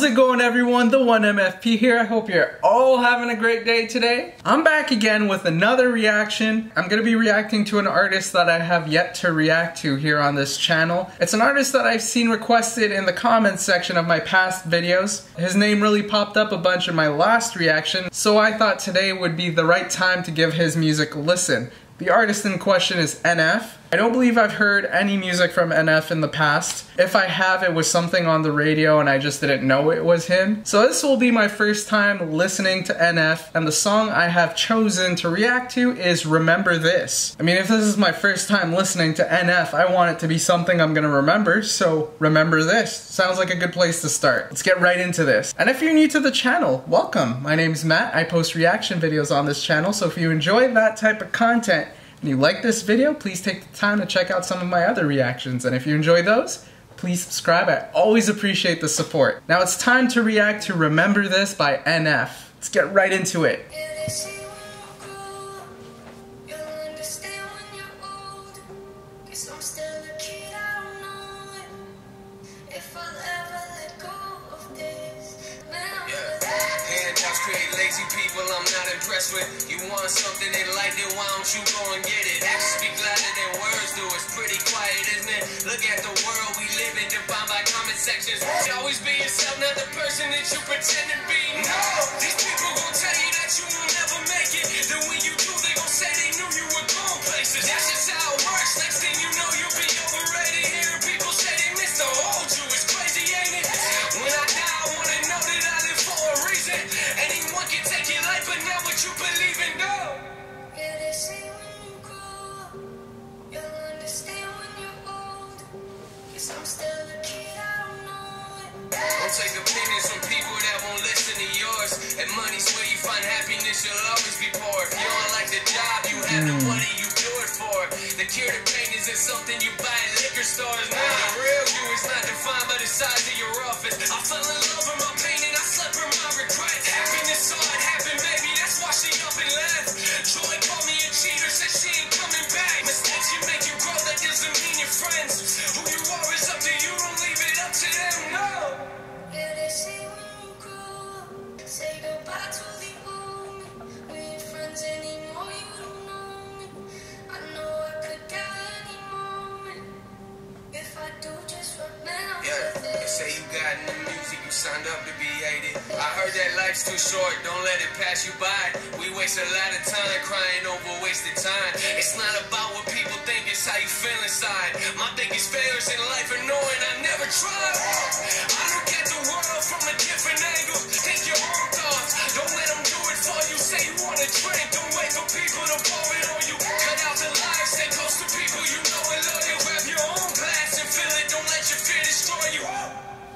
How's it going, everyone? The 1MFP here. I hope you're all having a great day today. I'm back again with another reaction. I'm gonna be reacting to an artist that I have yet to react to here on this channel. It's an artist that I've seen requested in the comments section of my past videos. His name really popped up a bunch in my last reaction, so I thought today would be the right time to give his music a listen. The artist in question is NF. I don't believe I've heard any music from NF in the past. If I have, it was something on the radio and I just didn't know it was him. So this will be my first time listening to NF, and the song I have chosen to react to is Remember This. I mean, if this is my first time listening to NF, I want it to be something I'm gonna remember, so Remember This. Sounds like a good place to start. Let's get right into this. And if you're new to the channel, welcome. My name's Matt. I post reaction videos on this channel, so if you enjoy that type of content, and you like this video, please take the time to check out some of my other reactions. And if you enjoy those, please subscribe. I always appreciate the support. Now it's time to react to Remember This by NF. Let's get right into it. Create lazy people I'm not impressed with. You want something they like it, why don't you go and get it? Actions speak louder than words do. It's pretty quiet, isn't it? Look at the world we live in, defined by comment sections. Always be yourself, not the person that you pretend to be. No, these people gon' tell you that you will never make it. Then when you do, they gon' say they knew you were going places. That's just how it works. Next thing you know, you'll be overrated. Hearing people say they miss the old you. It's crazy, ain't it? When I die, I wanna know that I live for a reason. Anyone can take your life, but not what you believe in, no. Yeah, they say when you grow up, you'll understand when you're old. Cause I'm still a kid, I don't know it. Don't take opinions from people that won't listen to yours. And money's where you find happiness, you'll always be poor. If you don't like the job you have, then what do you do it for? The cure to pain isn't something you buy in liquor stores. Nah, the real you is not defined by the size of your office. I fell in love with my pain and I slept with my regrets. Happiness saw it happen, baby, that's why she up and left. Joy called me a cheater, said she ain't coming back. Mistakes can make you grow, that doesn't mean you're friends. Who you are is up to you, don't leave it up to them, no. Yeah, they say when you grow up, say goodbye to the old me. We ain't friends anymore, you don't know me. I know I could die any moment. If I do, just remember They this. say you got new music, you signed up to be hated. I heard that life's too short, don't let it pass you by. We waste a lot of time crying over wasted time. It's not about what people think, it's how you feel inside. My biggest failures in life are knowing I never tried. I look at the world from a different angle. Think your own thoughts, don't let them do it for you. Say you want a drink, don't wait for people to pour it on you. Cut out the lies, stay close to people you know and loyal. Grab your own glass and fill it, don't let your fear destroy you.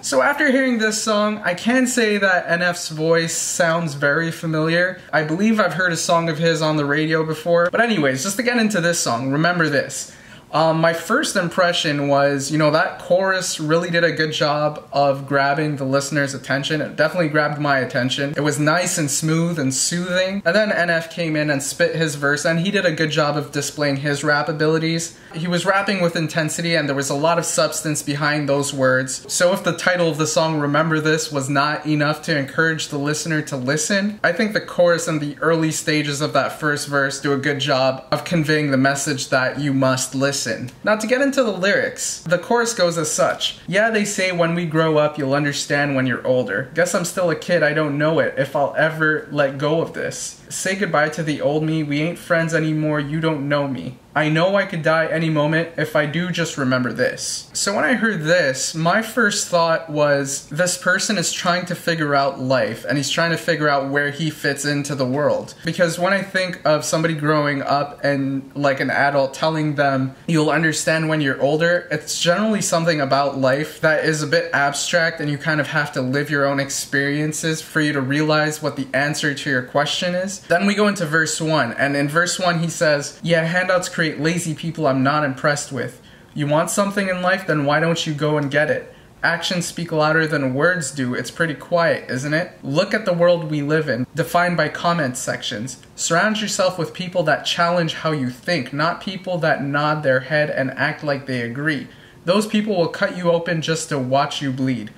So after hearing this song, I can say that NF's voice sounds very familiar. I believe I've heard a song of his on the radio before. But anyways, just to get into this song, Remember This. My first impression was, that chorus really did a good job of grabbing the listener's attention. It definitely grabbed my attention. It was nice and smooth and soothing. And then NF came in and spit his verse, and he did a good job of displaying his rap abilities. He was rapping with intensity, and there was a lot of substance behind those words. So if the title of the song, Remember This, was not enough to encourage the listener to listen, I think the chorus and the early stages of that first verse do a good job of conveying the message that you must listen. Now to get into the lyrics, the chorus goes as such. Yeah, they say when we grow up, you'll understand when you're older. Guess I'm still a kid, I don't know it, if I'll ever let go of this. Say goodbye to the old me, we ain't friends anymore, you don't know me. I know I could die any moment, if I do, just remember this. So when I heard this, my first thought was, this person is trying to figure out life, and he's trying to figure out where he fits into the world. Because when I think of somebody growing up and like an adult telling them, you'll understand when you're older, it's generally something about life that is a bit abstract, and you kind of have to live your own experiences for you to realize what the answer to your question is. Then we go into verse 1, and in verse 1 he says, yeah, handouts create lazy people I'm not impressed with. You want something in life, then why don't you go and get it? Actions speak louder than words do. It's pretty quiet, isn't it? Look at the world we live in, defined by comment sections. Surround yourself with people that challenge how you think, not people that nod their head and act like they agree. Those people will cut you open just to watch you bleed.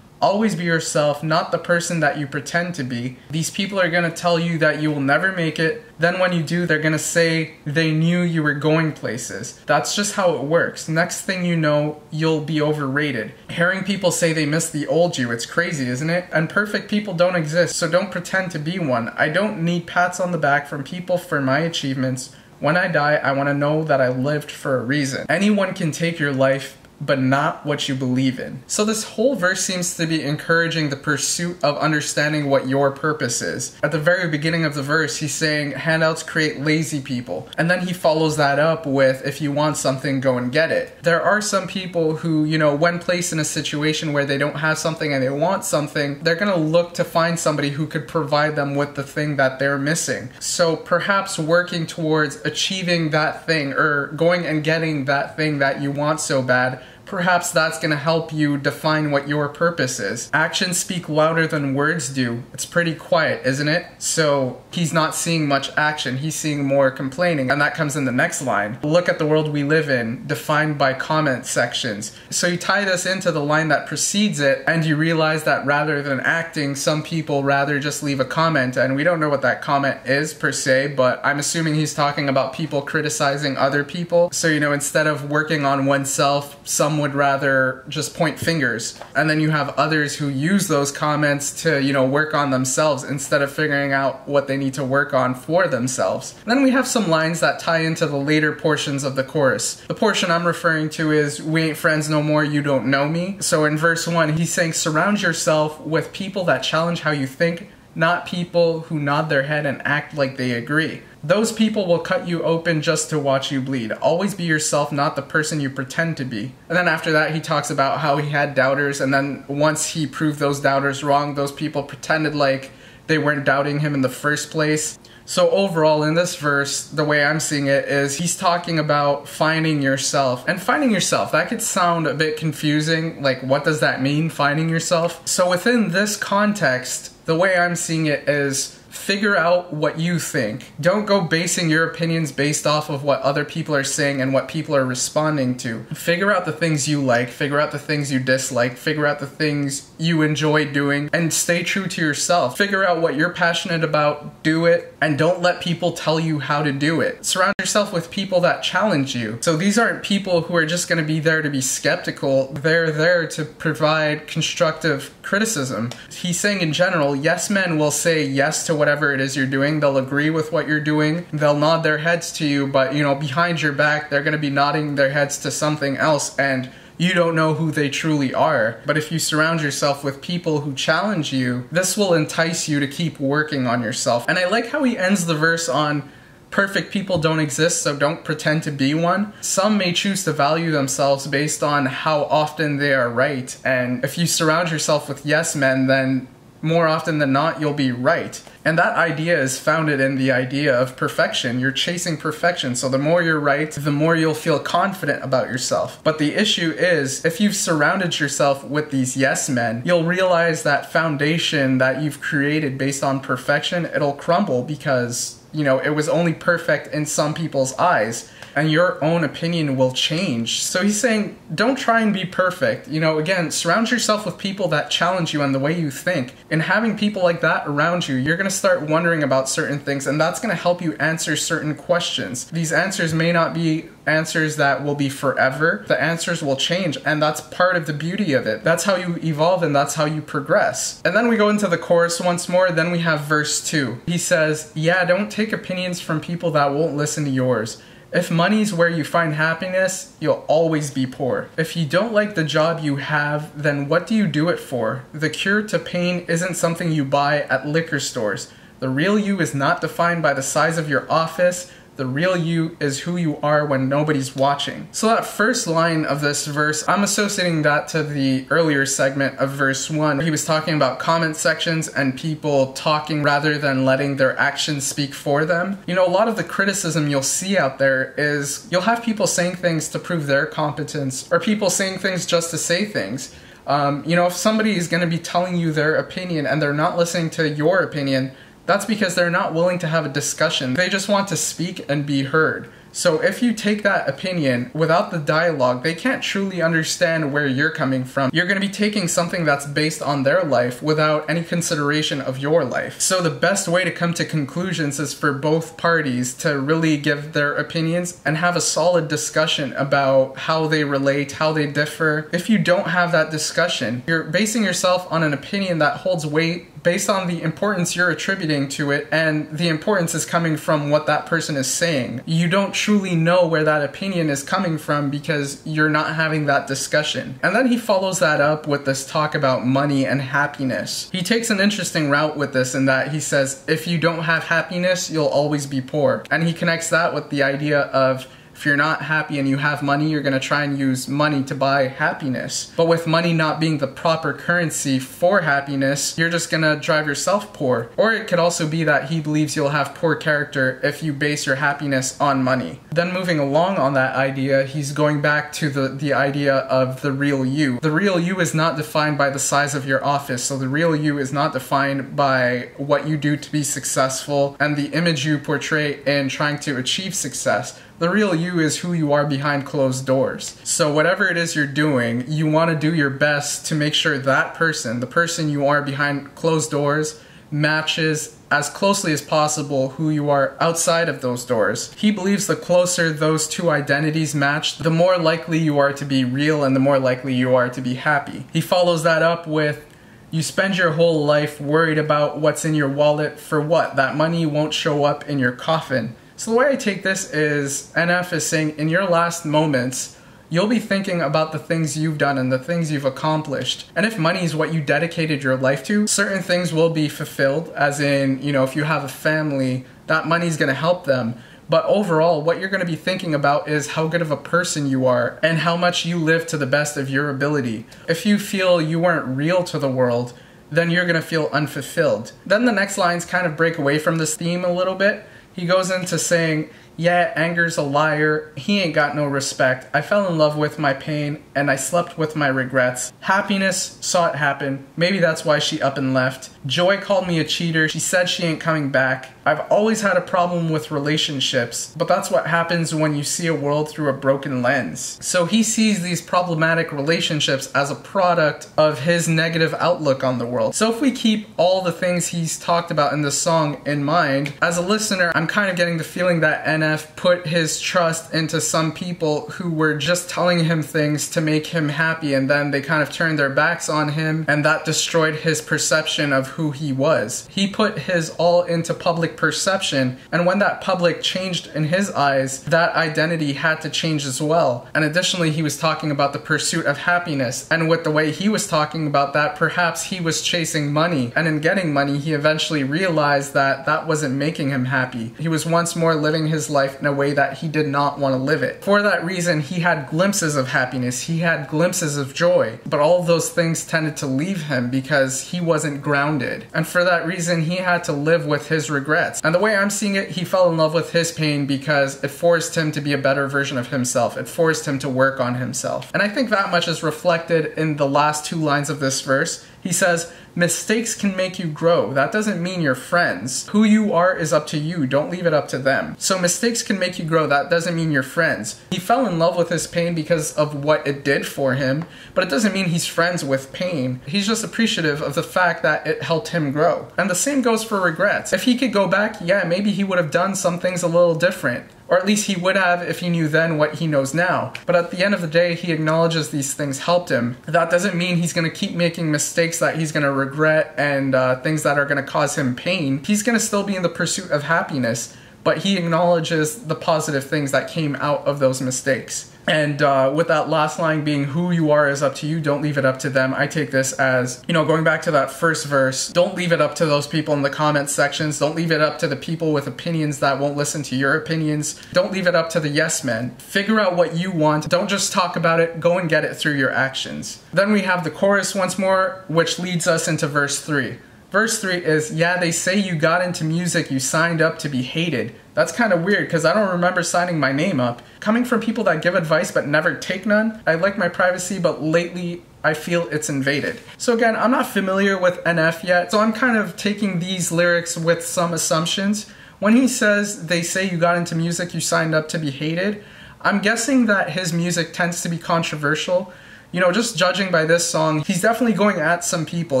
Always be yourself, not the person that you pretend to be. These people are going to tell you that you will never make it. Then when you do, they're going to say they knew you were going places. That's just how it works. Next thing you know, you'll be overrated. Hearing people say they miss the old you, it's crazy, isn't it? And perfect people don't exist, so don't pretend to be one. I don't need pats on the back from people for my achievements. When I die, I want to know that I lived for a reason. Anyone can take your life, but not what you believe in. So this whole verse seems to be encouraging the pursuit of understanding what your purpose is. At the very beginning of the verse, he's saying handouts create lazy people. And then he follows that up with, if you want something, go and get it. There are some people who, you know, when placed in a situation where they don't have something and they want something, they're gonna look to find somebody who could provide them with the thing that they're missing. So perhaps working towards achieving that thing or going and getting that thing that you want so bad, perhaps that's going to help you define what your purpose is. Actions speak louder than words do. It's pretty quiet, isn't it? So he's not seeing much action, he's seeing more complaining, and that comes in the next line. Look at the world we live in, defined by comment sections. So you tie this into the line that precedes it, and you realize that rather than acting, some people rather just leave a comment, and we don't know what that comment is per se, but I'm assuming he's talking about people criticizing other people. So, you know, instead of working on oneself, some would rather just point fingers, and then you have others who use those comments to, you know, work on themselves instead of figuring out what they need to work on for themselves. And then we have some lines that tie into the later portions of the chorus. The portion I'm referring to is, we ain't friends no more, you don't know me. So in verse 1, he's saying, surround yourself with people that challenge how you think, not people who nod their head and act like they agree. Those people will cut you open just to watch you bleed. Always be yourself, not the person you pretend to be. And then after that, he talks about how he had doubters, and then once he proved those doubters wrong, those people pretended like they weren't doubting him in the first place. So overall, in this verse, the way I'm seeing it is he's talking about finding yourself. And finding yourself, that could sound a bit confusing. Like, what does that mean, finding yourself? So within this context, the way I'm seeing it is, figure out what you think. Don't go basing your opinions based off of what other people are saying and what people are responding to. Figure out the things you like, figure out the things you dislike, figure out the things you enjoy doing, and stay true to yourself. Figure out what you're passionate about, do it, and don't let people tell you how to do it. Surround yourself with people that challenge you. So these aren't people who are just going to be there to be skeptical, they're there to provide constructive criticism. He's saying in general, yes men will say yes to whatever it is you're doing. They'll agree with what you're doing. They'll nod their heads to you, but you know, behind your back, they're going to be nodding their heads to something else, and you don't know who they truly are. But if you surround yourself with people who challenge you, this will entice you to keep working on yourself. And I like how he ends the verse on, perfect people don't exist, so don't pretend to be one. Some may choose to value themselves based on how often they are right. And if you surround yourself with yes men, then more often than not, you'll be right. And that idea is founded in the idea of perfection. You're chasing perfection, so the more you're right, the more you'll feel confident about yourself. But the issue is, if you've surrounded yourself with these yes men, you'll realize that foundation that you've created based on perfection, it'll crumble because, you know, it was only perfect in some people's eyes, and your own opinion will change. So he's saying, don't try and be perfect. You know, again, surround yourself with people that challenge you on the way you think. And having people like that around you, you're gonna start wondering about certain things, and that's gonna help you answer certain questions. These answers may not be answers that will be forever. The answers will change, and that's part of the beauty of it. That's how you evolve, and that's how you progress. And then we go into the chorus once more, then we have verse 2. He says, yeah, don't take opinions from people that won't listen to yours. If money's where you find happiness, you'll always be poor. If you don't like the job you have, then what do you do it for? The cure to pain isn't something you buy at liquor stores. The real you is not defined by the size of your office. The real you is who you are when nobody's watching. So that first line of this verse, I'm associating that to the earlier segment of verse 1. He was talking about comment sections and people talking rather than letting their actions speak for them. You know, a lot of the criticism you'll see out there is you'll have people saying things to prove their competence, or people saying things just to say things. You know, if somebody is going to be telling you their opinion and they're not listening to your opinion, that's because they're not willing to have a discussion. They just want to speak and be heard. So if you take that opinion without the dialogue, they can't truly understand where you're coming from. You're going to be taking something that's based on their life without any consideration of your life. So the best way to come to conclusions is for both parties to really give their opinions and have a solid discussion about how they relate, how they differ. If you don't have that discussion, you're basing yourself on an opinion that holds weight based on the importance you're attributing to it, and the importance is coming from what that person is saying. You don't truly know where that opinion is coming from because you're not having that discussion. And then he follows that up with this talk about money and happiness. He takes an interesting route with this in that he says, if you don't have happiness, you'll always be poor. And he connects that with the idea of, if you're not happy and you have money, you're going to try and use money to buy happiness. But with money not being the proper currency for happiness, you're just going to drive yourself poor. Or it could also be that he believes you'll have poor character if you base your happiness on money. Then moving along on that idea, he's going back to the idea of the real you. The real you is not defined by the size of your office. So the real you is not defined by what you do to be successful and the image you portray in trying to achieve success. The real you is who you are behind closed doors. So whatever it is you're doing, you want to do your best to make sure that person, the person you are behind closed doors, matches as closely as possible who you are outside of those doors. He believes the closer those two identities match, the more likely you are to be real and the more likely you are to be happy. He follows that up with, you spend your whole life worried about what's in your wallet for what? That money won't show up in your coffin. So the way I take this is, NF is saying, in your last moments, you'll be thinking about the things you've done and the things you've accomplished. And if money is what you dedicated your life to, certain things will be fulfilled, as in, if you have a family, that money's gonna help them. But overall, what you're gonna be thinking about is how good of a person you are and how much you live to the best of your ability. If you feel you weren't real to the world, then you're gonna feel unfulfilled. Then the next lines kind of break away from this theme a little bit. He goes into saying, yeah, anger's a liar, he ain't got no respect. I fell in love with my pain, and I slept with my regrets. Happiness saw it happen, maybe that's why she up and left. Joy called me a cheater, she said she ain't coming back. I've always had a problem with relationships, but that's what happens when you see a world through a broken lens. So he sees these problematic relationships as a product of his negative outlook on the world. So if we keep all the things he's talked about in this song in mind, as a listener, I'm kind of getting the feeling that NF put his trust into some people who were just telling him things to make him happy, and then they kind of turned their backs on him, and that destroyed his perception of who he was. He put his all into public perception, and when that public changed in his eyes, that identity had to change as well. And additionally, he was talking about the pursuit of happiness, and with the way he was talking about that, perhaps he was chasing money, and in getting money, he eventually realized that that wasn't making him happy. He was once more living his life in a way that he did not want to live it. For that reason, he had glimpses of happiness, he had glimpses of joy, but all of those things tended to leave him because he wasn't grounded. And for that reason, he had to live with his regrets. And the way I'm seeing it, he fell in love with his pain because it forced him to be a better version of himself. It forced him to work on himself. And I think that much is reflected in the last two lines of this verse. He says, mistakes can make you grow. That doesn't mean you're friends. Who you are is up to you. Don't leave it up to them. So mistakes can make you grow. That doesn't mean you're friends. He fell in love with his pain because of what it did for him, but it doesn't mean he's friends with pain. He's just appreciative of the fact that it helped him grow. And the same goes for regrets. If he could go back, yeah, maybe he would have done some things a little different. Or at least he would have if he knew then what he knows now. But at the end of the day, he acknowledges these things helped him. That doesn't mean he's going to keep making mistakes that he's going to regret and things that are going to cause him pain. He's going to still be in the pursuit of happiness, but he acknowledges the positive things that came out of those mistakes. And with that last line being, who you are is up to you, don't leave it up to them, I take this as, going back to that first verse, don't leave it up to those people in the comment sections, don't leave it up to the people with opinions that won't listen to your opinions, don't leave it up to the yes men. Figure out what you want, don't just talk about it, go and get it through your actions. Then we have the chorus once more, which leads us into verse 3. Verse 3 is, yeah, they say you got into music, you signed up to be hated. That's kind of weird because I don't remember signing my name up. Coming from people that give advice but never take none, I like my privacy, but lately I feel it's invaded. So again, I'm not familiar with NF yet, so I'm kind of taking these lyrics with some assumptions. When he says, they say you got into music, you signed up to be hated, I'm guessing that his music tends to be controversial. You know, just judging by this song, he's definitely going at some people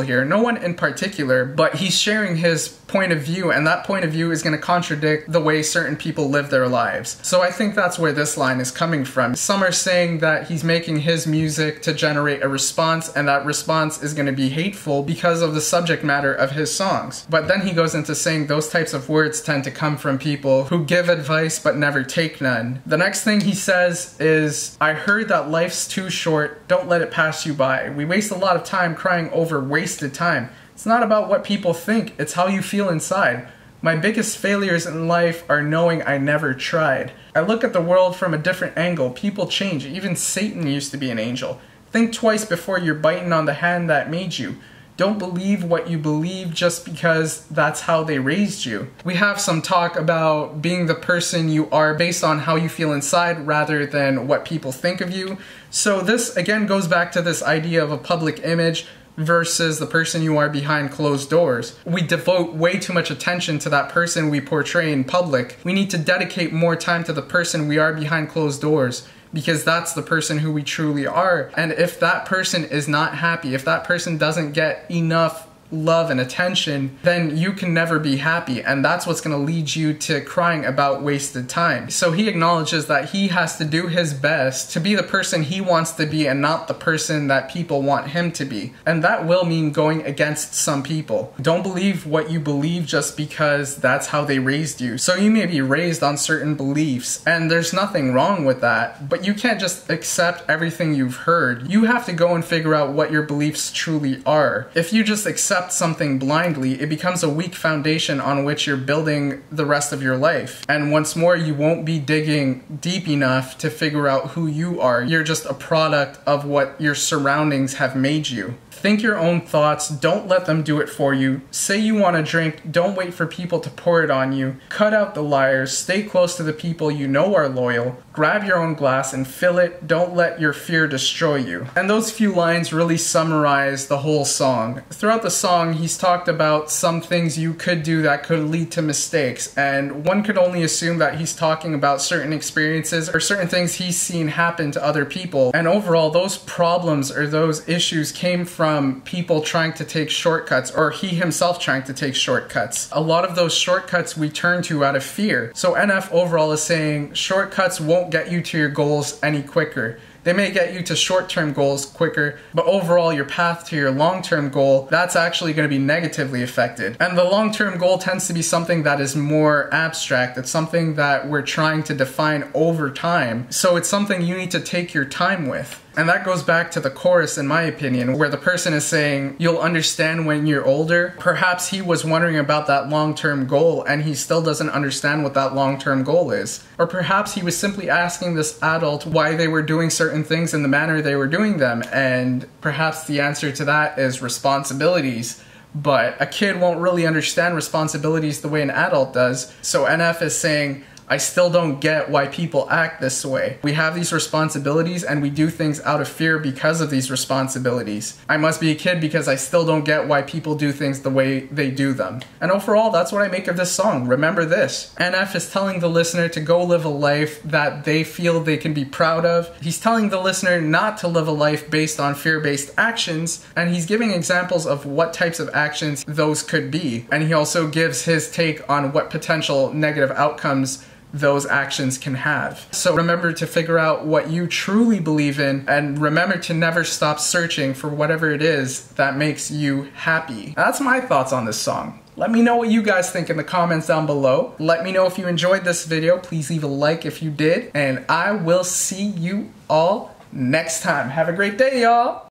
here. No one in particular, but he's sharing his point of view, and that point of view is going to contradict the way certain people live their lives. So I think that's where this line is coming from. Some are saying that he's making his music to generate a response, and that response is going to be hateful because of the subject matter of his songs. But then he goes into saying those types of words tend to come from people who give advice but never take none. The next thing he says is, I heard that life's too short, don't let it pass you by. We waste a lot of time crying over wasted time. It's not about what people think, it's how you feel inside. My biggest failures in life are knowing I never tried. I look at the world from a different angle. People change. Even Satan used to be an angel. Think twice before you're biting on the hand that made you. Don't believe what you believe just because that's how they raised you. We have some talk about being the person you are based on how you feel inside rather than what people think of you. So this again goes back to this idea of a public image versus the person you are behind closed doors. We devote way too much attention to that person we portray in public. We need to dedicate more time to the person we are behind closed doors, because that's the person who we truly are. And if that person is not happy, if that person doesn't get enough love and attention, then you can never be happy, and that's what's going to lead you to crying about wasted time. So he acknowledges that he has to do his best to be the person he wants to be and not the person that people want him to be, and that will mean going against some people. Don't believe what you believe just because that's how they raised you. So you may be raised on certain beliefs, and there's nothing wrong with that, but you can't just accept everything you've heard. You have to go and figure out what your beliefs truly are. If you just accept something blindly, it becomes a weak foundation on which you're building the rest of your life. And once more, you won't be digging deep enough to figure out who you are. You're just a product of what your surroundings have made you. Think your own thoughts, don't let them do it for you. Say you want a drink, don't wait for people to pour it on you. Cut out the liars, stay close to the people you know are loyal. Grab your own glass and fill it, don't let your fear destroy you. And those few lines really summarize the whole song. Throughout the song, he's talked about some things you could do that could lead to mistakes, and one could only assume that he's talking about certain experiences or certain things he's seen happen to other people. And overall, those problems or those issues came from people trying to take shortcuts, or he himself trying to take shortcuts. A lot of those shortcuts we turn to out of fear. So NF overall is saying shortcuts won't get you to your goals any quicker. They may get you to short-term goals quicker, but overall your path to your long-term goal, that's actually going to be negatively affected. And the long-term goal tends to be something that is more abstract. It's something that we're trying to define over time. So it's something you need to take your time with. And that goes back to the chorus, in my opinion, where the person is saying, you'll understand when you're older. Perhaps he was wondering about that long-term goal and he still doesn't understand what that long-term goal is. Or perhaps he was simply asking this adult why they were doing certain things in the manner they were doing them, and perhaps the answer to that is responsibilities. But a kid won't really understand responsibilities the way an adult does. So NF is saying, I still don't get why people act this way. We have these responsibilities and we do things out of fear because of these responsibilities. I must be a kid because I still don't get why people do things the way they do them. And overall, that's what I make of this song. Remember this. NF is telling the listener to go live a life that they feel they can be proud of. He's telling the listener not to live a life based on fear-based actions, and he's giving examples of what types of actions those could be. And he also gives his take on what potential negative outcomes those actions can have. So remember to figure out what you truly believe in, and remember to never stop searching for whatever it is that makes you happy. That's my thoughts on this song. Let me know what you guys think in the comments down below. Let me know if you enjoyed this video. Please leave a like if you did, and I will see you all next time. Have a great day, y'all.